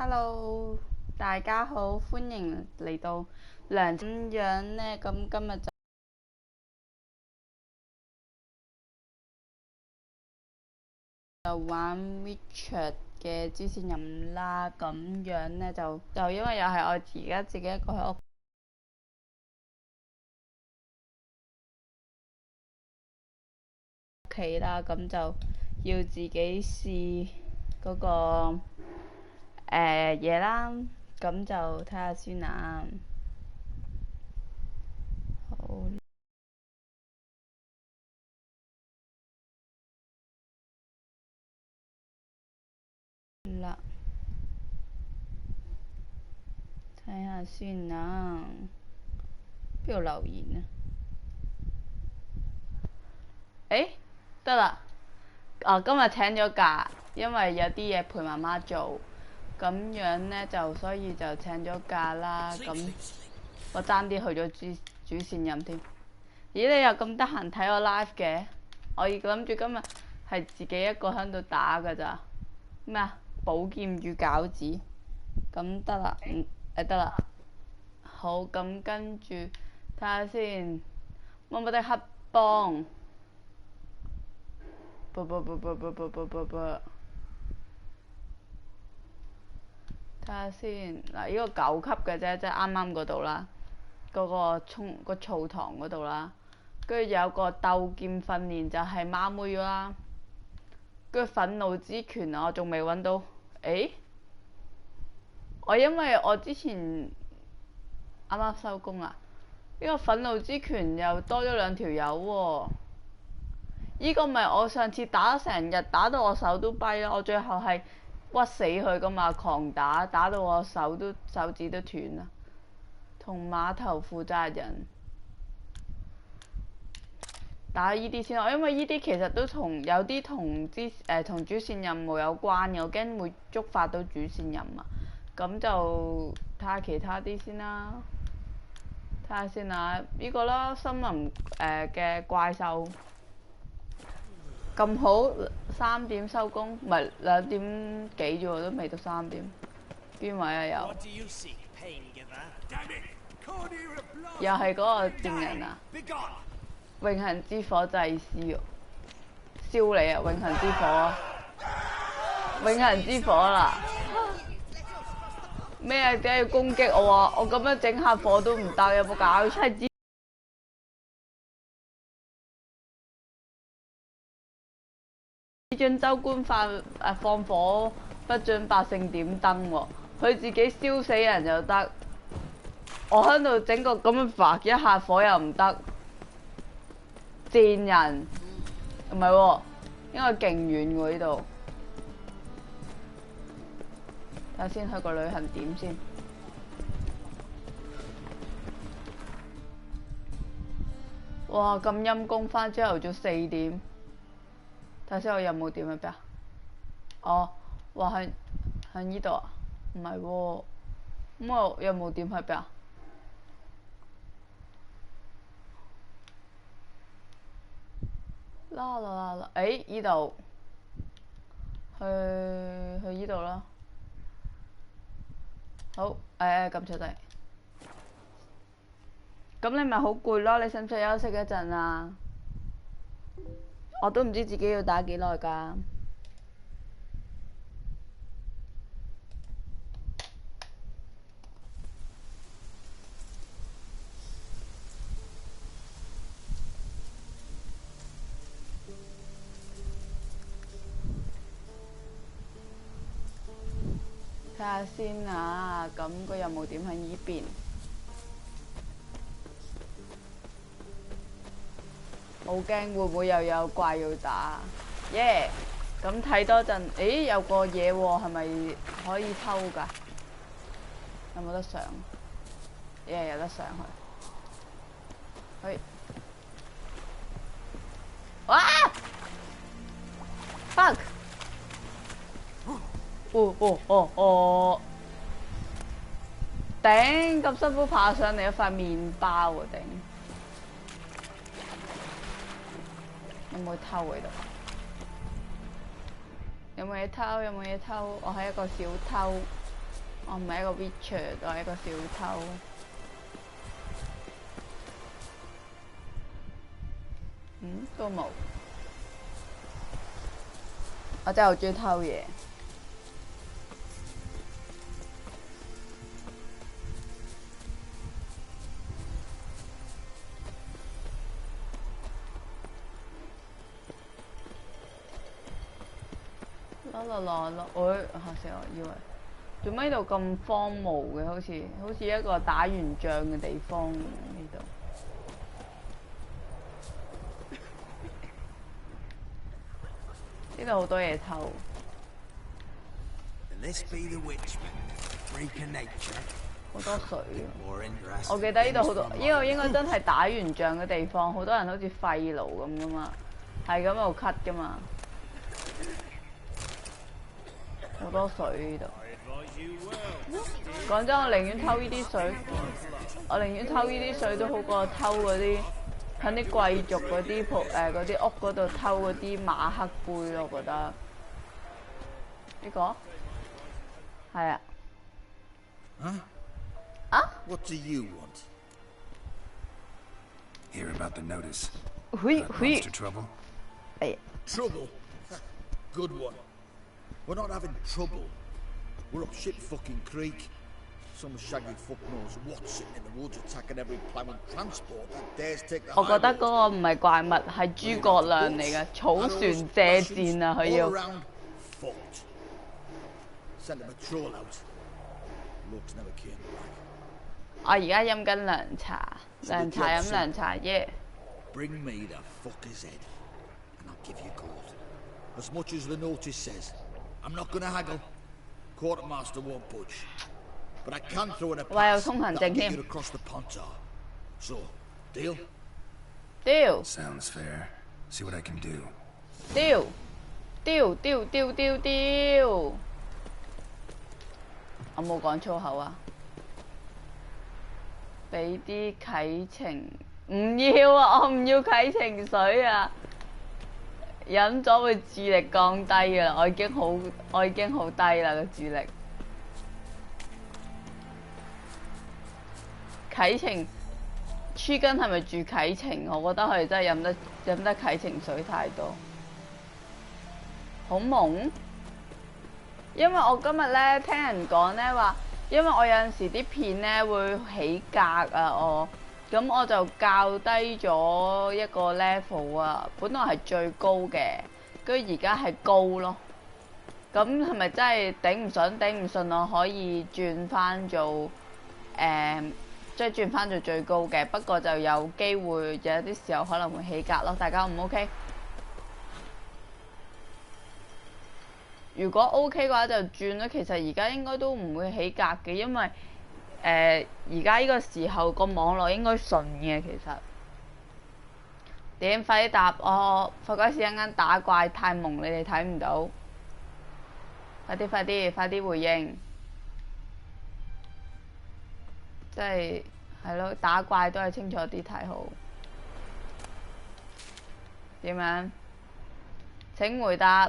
Hello，大家好，歡迎嚟到梁咁樣呢。咁今日就玩 WeChat 嘅支線任啦。咁樣呢，就因為又係我而家自己一個喺屋企啦，咁就要自己試嗰個嘢啦。咁就睇下先啊。好啦，睇下先啊。邊度留言啊？誒，得啦。今日請咗假，因為有啲嘢陪媽媽做，咁樣呢，所以就請咗假啦。咁我爭啲去咗主線任添。咦，你又咁得閒睇我 live 嘅？我諗住今日係自己一個喺度打㗎咋。咩啊？寶劍與餃子。咁得啦，得啦。好，咁跟住睇下先。麼麼的黑幫。啵啵啵啵啵啵啵啵啵。睇下先，嗱，呢個9級嘅啫，即係啱啱嗰度啦，嗰個澡堂嗰度啦。跟住有個鬥劍訓練就係貓妹啦。跟住憤怒之拳我仲未揾到。因為我之前啱啱收工啊，呢個憤怒之拳又多咗2條友喎。呢個咪我上次打成日，打到我手都跛啦。我最後係屈死佢噶嘛，狂打到我手指都斷啦。同碼頭負責人打呢啲先，因為呢啲其實都有啲同主線任務有關嘅，我驚會觸發到主線任務。咁就睇下其他啲先啦。睇下先啊，呢個啦，森林嘅怪獸。咁好，3點收工，唔係2點幾啫喎，都未到3點。邊位啊又？又係嗰個賤人啊！永恆之火祭司喎，燒你啊！永恆之火啊！永恆之火啦！咩啊？點解要攻擊我啊？我咁樣整下火都唔得，有冇搞錯？津州官放火不准百姓點燈喎，佢自己燒死人又得，我喺度整個咁樣發一下火又唔得，賤人，唔係喎，應該勁遠喎呢度。睇下先去個旅行點先。哇！咁陰功，返朝頭早4點。睇下先，我有冇點喺邊啊？哦，哇喺呢度啊？唔係喎，咁我有冇點喺邊啊？啦啦啦啦！呢度去呢度啦。好，撳出嚟。咁你咪好攰咯？你使唔使休息一陣啊？我都唔知自己要打幾耐㗎。睇下先啊，咁個任務點喺呢邊？好驚會唔會又有怪要打？耶！咁睇多陣，有個嘢喎，係咪可以偷㗎？有冇得上？有得上去。哇 ！Fuck！頂！咁辛苦爬上嚟一塊麵包喎，頂！有冇偷喺度？有冇嘢偷？有冇嘢偷？我係一個小偷。我唔係一個 Witcher， 我係一個小偷。都冇。我真係好中意偷嘢。嚇死我！以為做咩呢度咁荒蕪嘅？好似一個打完仗嘅地方呢度。呢度好多嘢偷。好多水。我記得呢度好多，呢個應該真係打完仗嘅地方，好多人好似廢爐咁噶嘛，係咁喺度咳噶嘛。好多水呢度。講真，我寧願偷呢啲水，都好過偷嗰啲喺啲貴族嗰啲嗰啲屋嗰度偷嗰啲馬克杯咯，我覺得。呢個係啊。What do you want? Hear about the notice? Monster trouble? Trouble? Good one. We're not having trouble. We're up shit fucking creek. Some shaggy fuck knows what's sitting in the woods attacking every ploughing transport that dares take the highway. 我覺得嗰個唔係怪物，係諸葛亮嚟嘅，草船借箭啊！佢要。Send a patrol out. Looks never came back. 我而家飲緊涼茶，飲涼茶耶。Bring me the fucker's head, and I'll give you gold. As much as the notice says. I'm not gonna haggle. Quartermaster won't budge. But I can throw in a pass that'll get you across the pontar. So, deal? Deal. Sounds fair. See what I can do. Deal. 我冇講粗口啊！俾啲啟情，唔要啊！我唔要啟情水啊！飲咗會智力降低噶啦，我已經好低啦個智力。啟情，黐根係咪住啟情？我覺得佢哋真係飲得啟情水太多，好懵。因為我今日咧聽人講咧話，因為我有陣時啲片咧會起格啊，咁我就校低咗一個 level 啊，本來係最高嘅，跟住而家係高咯。咁係咪真係頂唔順？我可以轉翻做即係轉翻做最高嘅，不過就有機會有啲時候可能會起格咯。大家唔 OK？如果 OK 嘅話就轉啦。其實而家應該都唔會起格嘅，因為而家呢個時候個網絡應該順嘅。其實點快啲答我？費鬼事一陣打怪太蒙，你哋睇唔到。快啲回應！即係咯，打怪都係清楚啲睇好。點樣？請回答，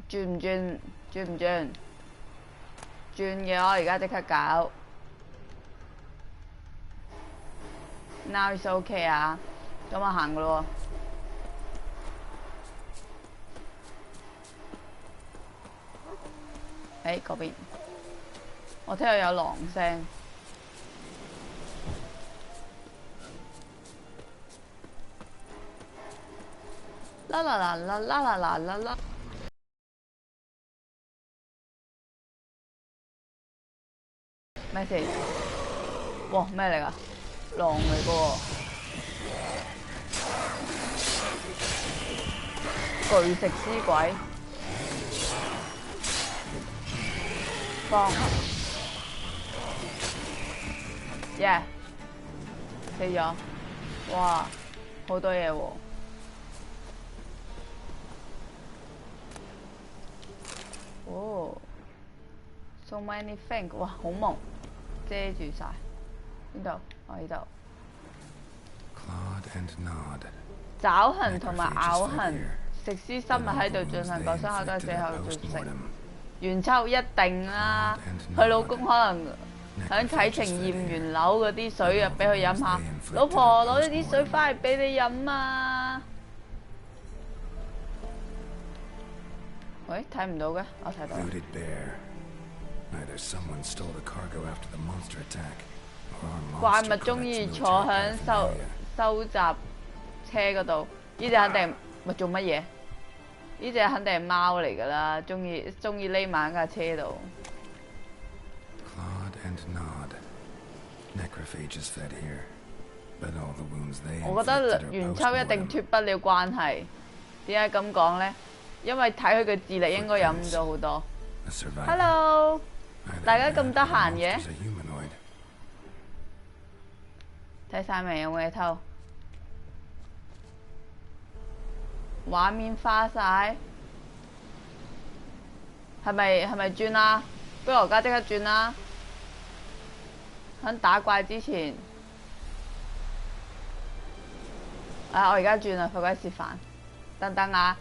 轉唔轉？轉唔轉？轉嘅我而家即刻搞。Now is OK 啊，咁我行噶咯喎。嗰邊，我聽到有狼聲。啦啦啦啦啦啦啦啦啦！咩事？哇！咩嚟㗎？狼嚟㗎喎！巨食屍鬼，放耶！死咗！哇！好多嘢喎！哦 ，so many things， 哇，好蒙，遮住晒。邊度？我呢度。爪痕同埋咬痕，食屍生物喺度進行救傷後，都係最後進食。元秋一定啦，佢老公可能喺啟程驗完樓嗰啲水啊，俾佢飲下。老婆攞呢啲水翻嚟俾你飲啊！喂，睇唔到嘅，我睇到。怪物中意坐響收集車嗰度，呢只肯定咪做乜嘢？呢只肯定係貓嚟㗎啦，中意匿埋喺架車度。我覺得元秋一定脫不了關係。點解咁講呢？因為睇佢嘅智力應該飲咗好多。Hello， 大家咁得閒嘅？睇晒未？有冇嘢偷？畫面花晒，係咪轉啦？不如我而家即刻轉啦！喺打怪之前，我而家轉啦，費鬼事煩。等等啊！